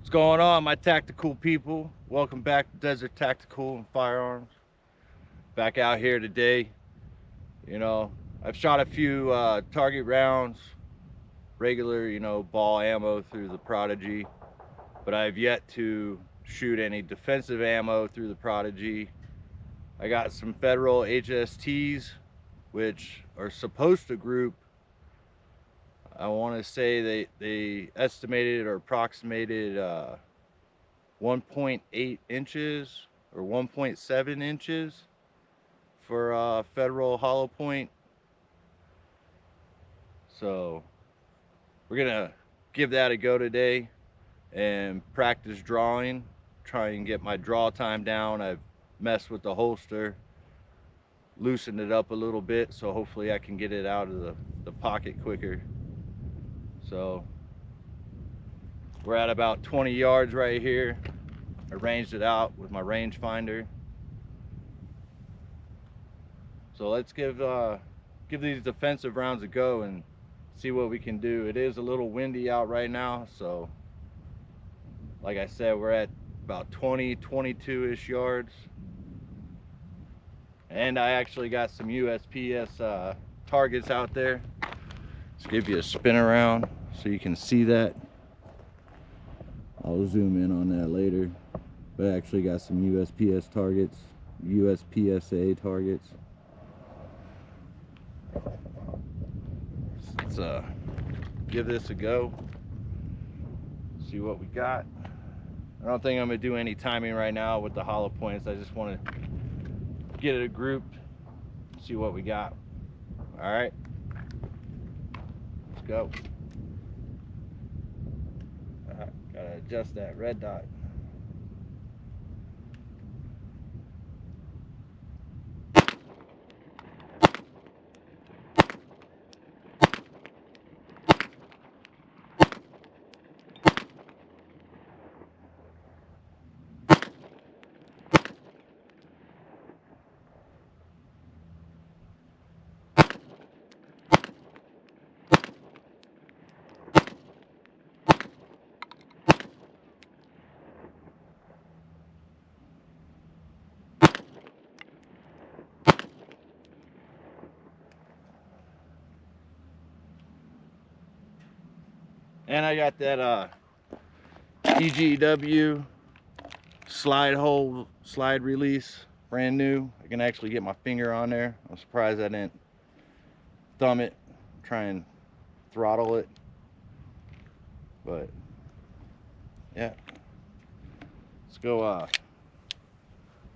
What's going on, my tactical people? Welcome back to Desert Tactical and Firearms. Back out here today. You know, I've shot a few target rounds, regular, ball ammo through the Prodigy, but I've yet to shoot any defensive ammo through the Prodigy. I got some federal HSTs, which are supposed to group. I want to say they estimated or approximated 1.8 inches or 1.7 inches for federal hollow point. So we're gonna give that a go today and practice drawing, try and get my draw time down. I've messed with the holster, loosened it up a little bit, so hopefully I can get it out of the pocket quicker. So we're at about 20 yards right here. I ranged it out with my rangefinder. So let's give these defensive rounds a go and see what we can do. It is a little windy out right now, so like I said, we're at about 20, 22-ish yards. And I actually got some USPS targets out there. Let's give you a spin around so you can see that. I'll zoom in on that later. But I actually got some USPS targets, USPSA targets. Let's give this a go, see what we got. I don't think I'm gonna do any timing right now with the hollow points. I just want to get it grouped, see what we got. All right, let's go. Gotta adjust that red dot. And I got that EGW slide release, brand new. I can actually get my finger on there. I'm surprised I didn't thumb it, try and throttle it. But yeah, let's go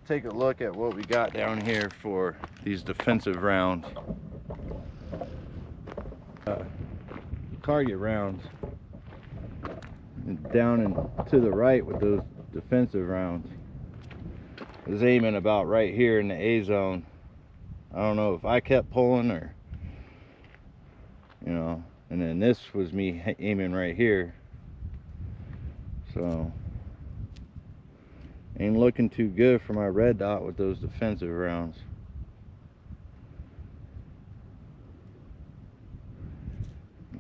take a look at what we got down here for these defensive rounds. Target rounds. And down and to the right with those defensive rounds. I was aiming about right here in the A zone. I don't know if I kept pulling or, and then this was me aiming right here. So ain't looking too good for my red dot with those defensive rounds.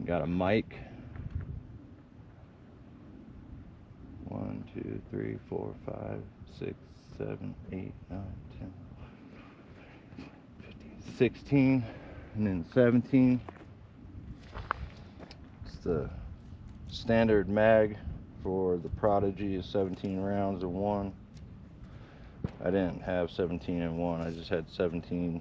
Got a mic. 1, 2, 3, 4, 5, 6, 7, 8, 9, 10, 15, 16, and then 17. It's the standard mag for the Prodigy is 17 rounds in one. I didn't have 17 in one, I just had 17.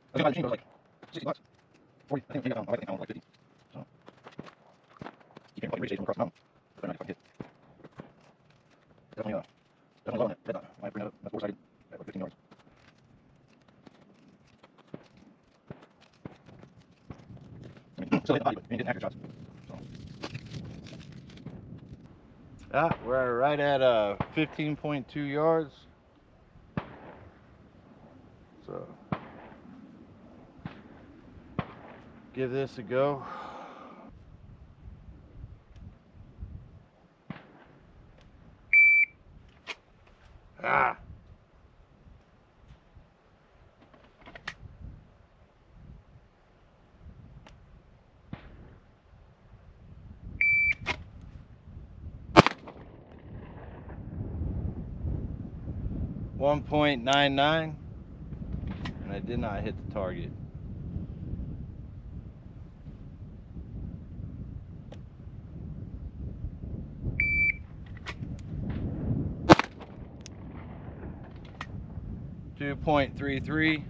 I think my machine was like $60. 40, I think I think I was like 50. So you can't probably reach across the mountain. But I might get definitely low on it. Red dot. I might bring it up. That's four-sided at like 15 yards. I mean, still hit the body, but I mean, didn't accurate shots. So. We're right at 15.2 yards. So give this a go. Ah. .99, and I did not hit the target. .33.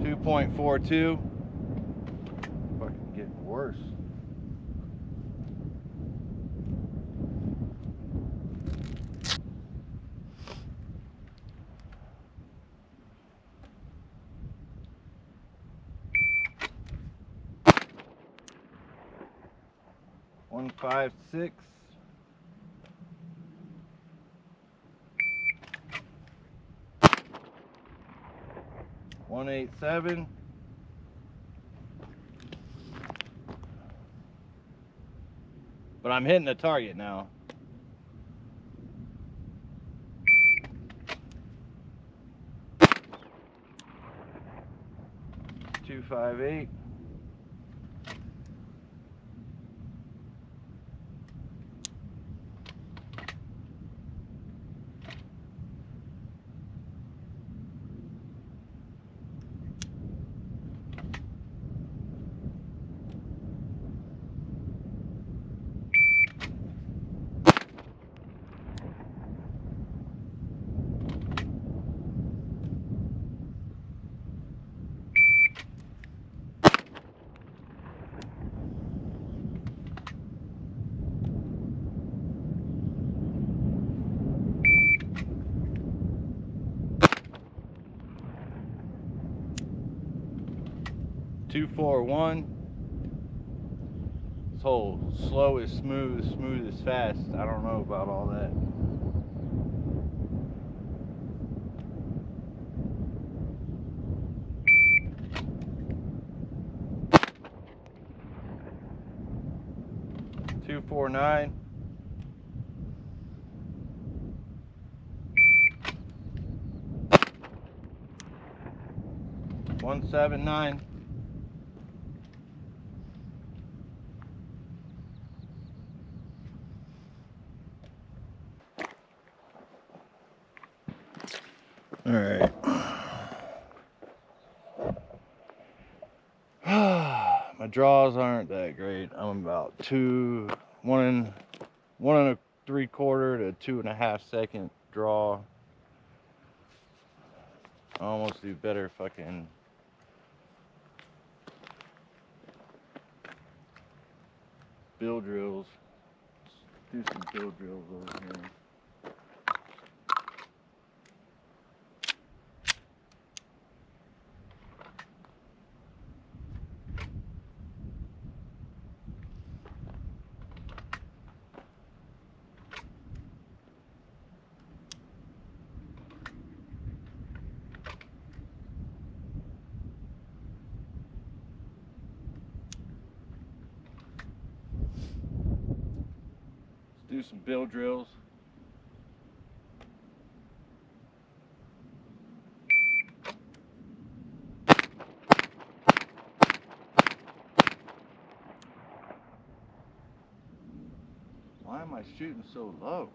.42. Fucking getting worse. .156. .187. But I'm hitting the target now. .258. .241. This whole slow is smooth, smooth is fast. I don't know about all that. .249. .179. All right. My draws aren't that great. I'm about 1 1 3/4 to 2.5 second draw. I almost do better fucking bill drills. Let's do some bill drills over here. Do some bill drills. Why am I shooting so low?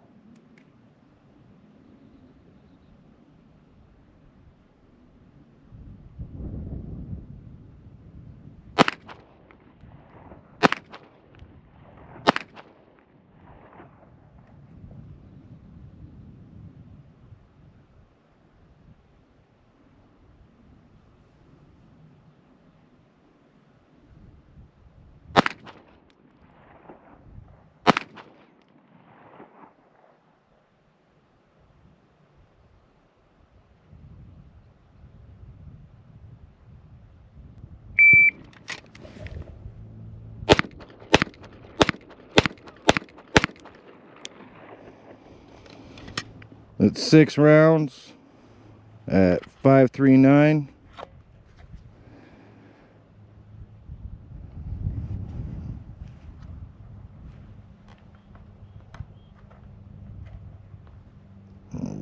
It's 6 rounds at 5.39.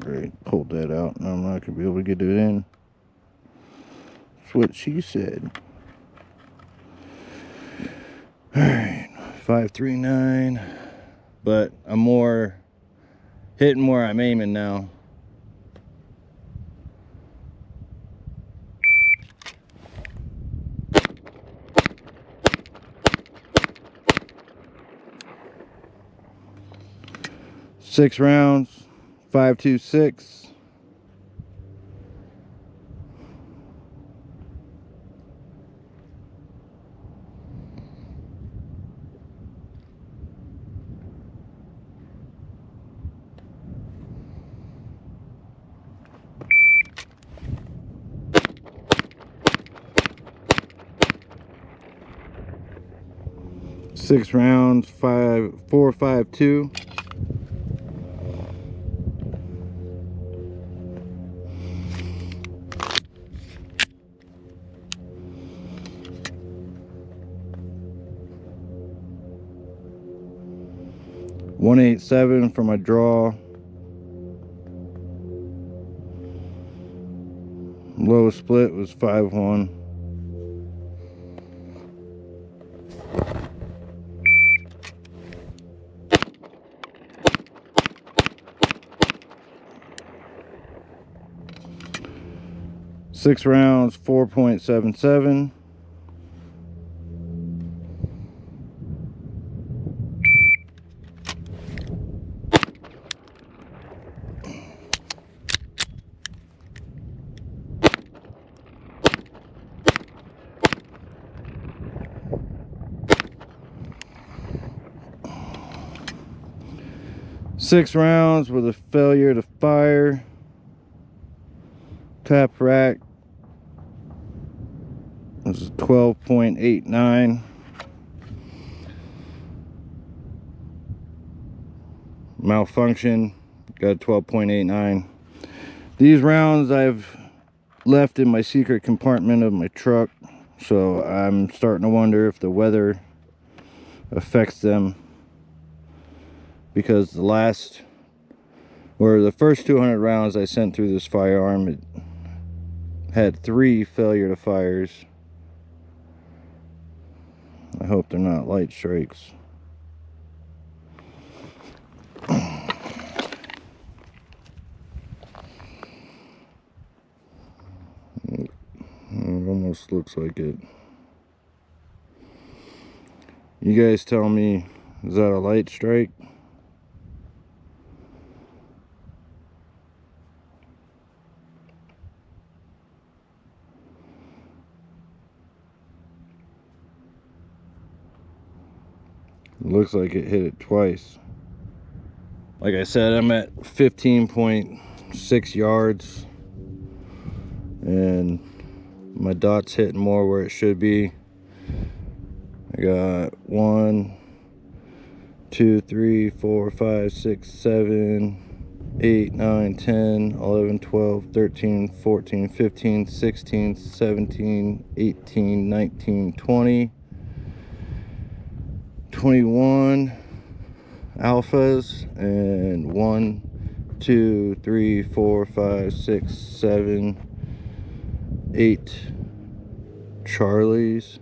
Great, pulled that out. Now I'm not gonna be able to get it in. That's what she said. Alright, 5.39. But I'm more hitting where I'm aiming now. Six rounds, 5.26. Six rounds, 4.52. $187 for my draw. Lowest split was 5-1. Six rounds, 4.77. Six rounds with a failure to fire. Tap rack was 12.89. Malfunction, got 12.89. These rounds I've left in my secret compartment of my truck, so I'm starting to wonder if the weather affects them, because the first 200 rounds I sent through this firearm, it had 3 failure to fires. I hope they're not light strikes. It almost looks like it. You guys tell me, is that a light strike? It looks like it hit it twice. Like I said, I'm at 15.6 yards, and my dot's hitting more where it should be. I got 1, 2, 3, 4, 5, 6, 7, 8, 9, 10, 11, 12, 13, 14, 15, 16, 17, 18, 19, 20, 21 alphas, and 1, 2, 3, 4, 5, 6, 7, 8 Charlies.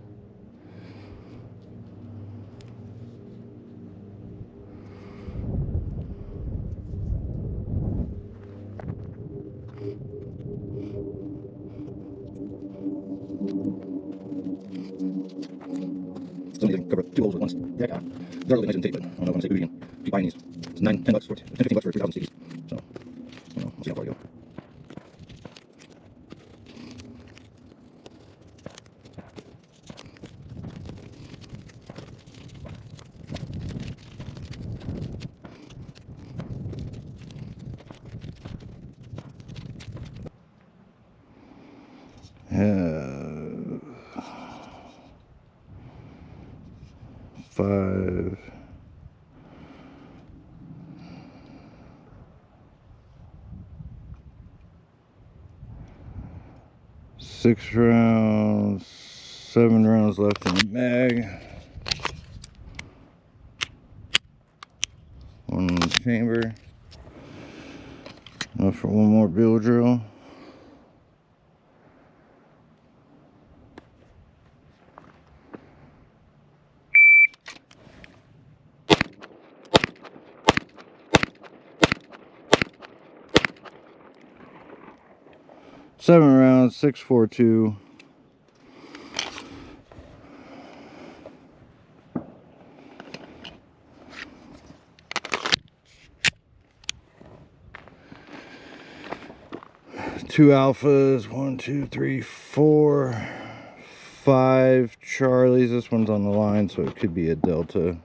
Somebody can cover 2 holes at once. Yeah, I got it. They're really nice and tape, but I don't know if I'm gonna say who you can keep buying these. It's $10 for 10, $15 for 3,000 CDs. So, we'll see how far I go. Five. 6 rounds, 7 rounds left in the mag. 1 in the chamber. Enough for 1 more bill drill. Seven rounds, 642. Two alphas, 1, 2, 3, 4, 5 Charlies. This one's on the line, so it could be a delta.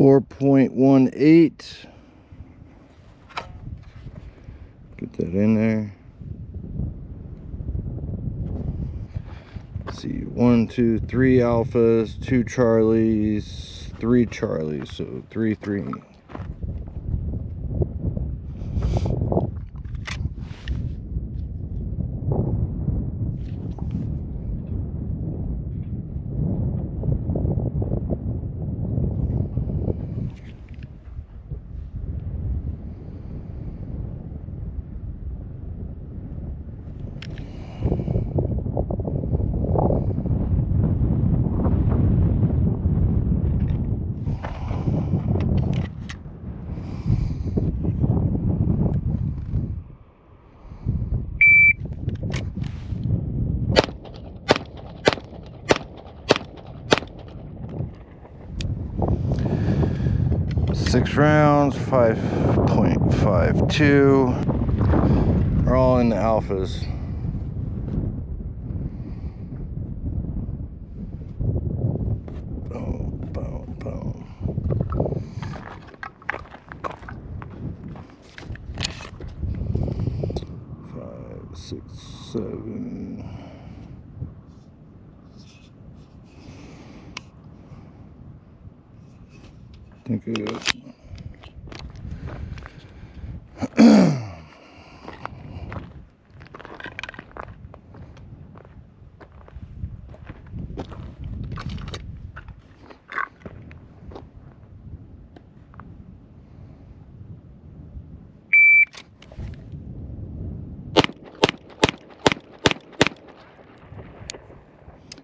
.18. Get that in there. Let's see, 1, 2, 3 alphas, 2 Charlies, 3 Charlies, so 3, 3. Six rounds, 5.52. Are all in the alphas. Boom, boom, boom. 5, 6, 7. I think it is.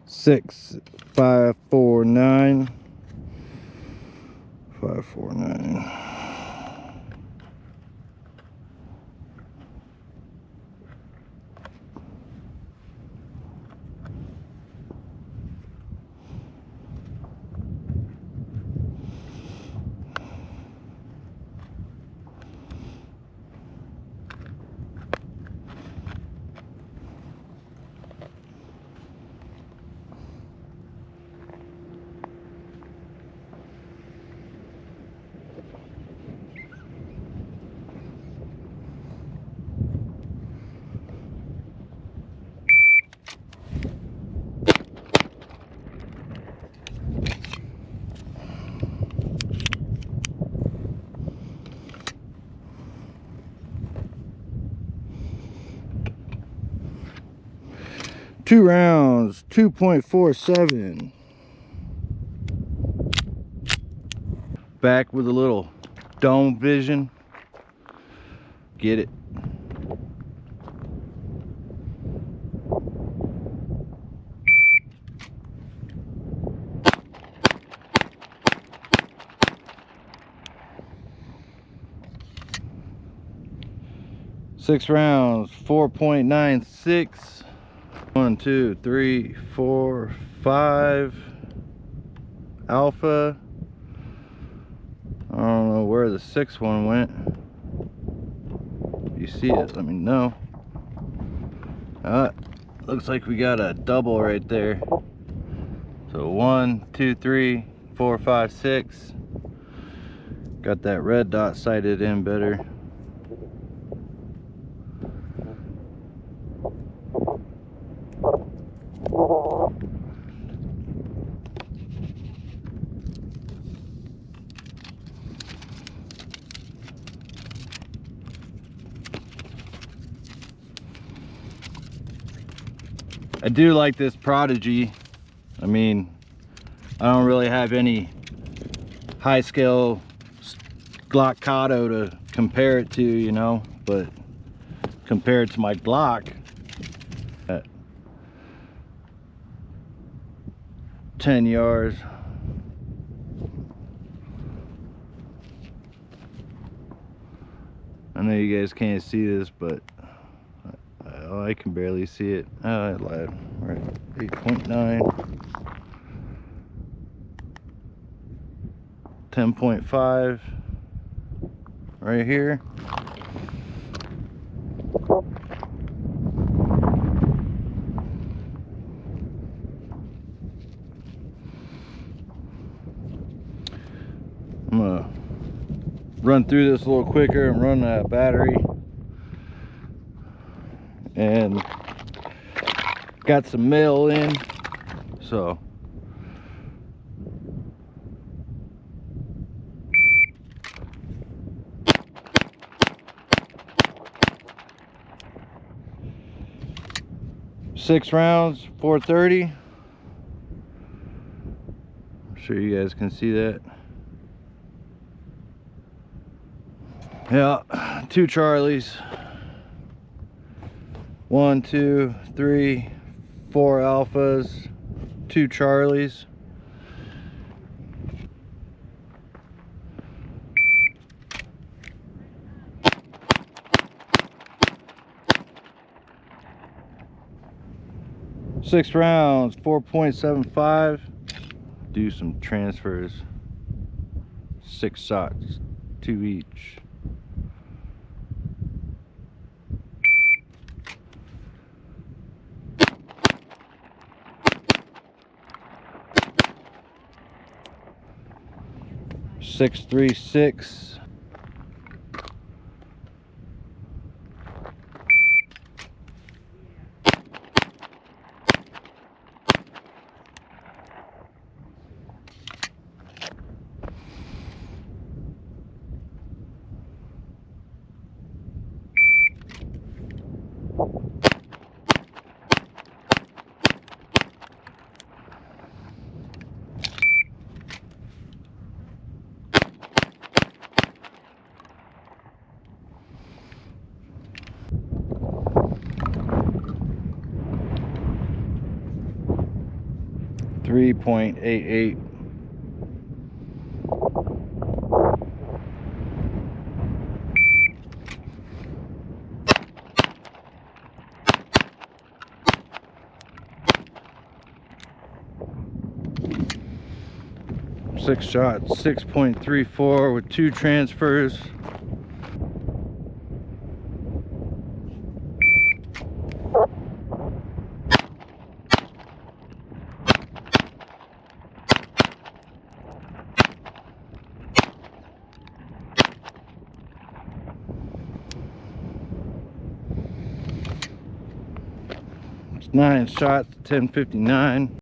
Six, 5, 4, 9. 5, 4, 9. Two rounds, 2.47. Back with a little dome vision. Get it. Six rounds, 4.96. 1, 2, 3, 4, 5 alpha. I don't know where the 6th one went. If you see it, let me know. Looks like we got a double right there. So 1, 2, 3, 4, 5, 6. Got that red dot sighted in better. I do like this Prodigy. I mean, I don't really have any high scale Glock-Cado to compare it to, you know, but compared to my Glock at 10 yards, I know you guys can't see this, but I can barely see it. Oh, I lied. Right, 8.9, 10.5 right here. I'm gonna run through this a little quicker and run that battery. And got some mail in, so six rounds, 430. I'm sure you guys can see that. Yeah, 2 Charlies. 1, 2, 3, 4 Alphas, 2 Charlies. Six rounds, 4.75. Do some transfers. 6 shots, 2 each. Six, 3, 6. .88. Six shots, 6.34 with 2 transfers. It's 9 shots, 10.59.